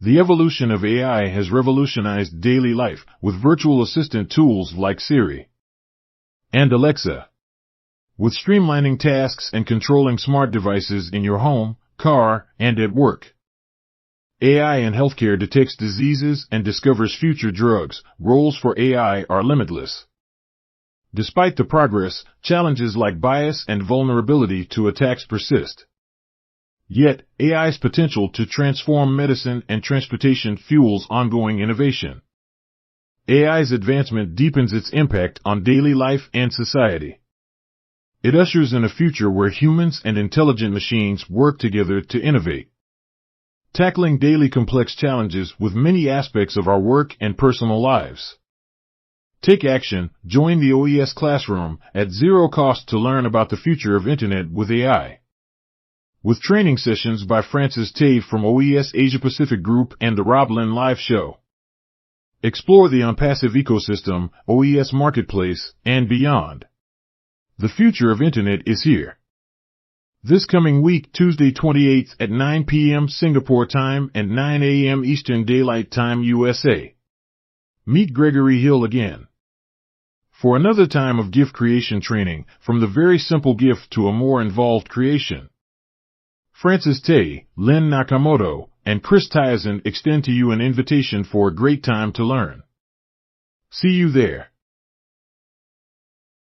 The evolution of AI has revolutionized daily life with virtual assistant tools like Siri and Alexa. With streamlining tasks and controlling smart devices in your home, car, and at work. AI in healthcare detects diseases and discovers future drugs. Roles for AI are limitless. Despite the progress, challenges like bias and vulnerability to attacks persist. Yet, AI's potential to transform medicine and transportation fuels ongoing innovation. AI's advancement deepens its impact on daily life and society. It ushers in a future where humans and intelligent machines work together to innovate, tackling daily complex challenges with many aspects of our work and personal lives. Take action, join the OES classroom at zero cost to learn about the future of Internet with AI. With training sessions by Francis Tave from OES Asia Pacific Group and the Rob Lynn Live Show. Explore the OnPassive ecosystem, OES Marketplace, and beyond. The future of Internet is here. This coming week, Tuesday 28th at 9 p.m. Singapore time and 9 a.m. Eastern Daylight Time USA. Meet Gregory Hill again. For another time of GIF creation training, from the very simple GIF to a more involved creation. Francis Tay, Lynn Nakamoto, and Chris Tyson extend to you an invitation for a great time to learn. See you there.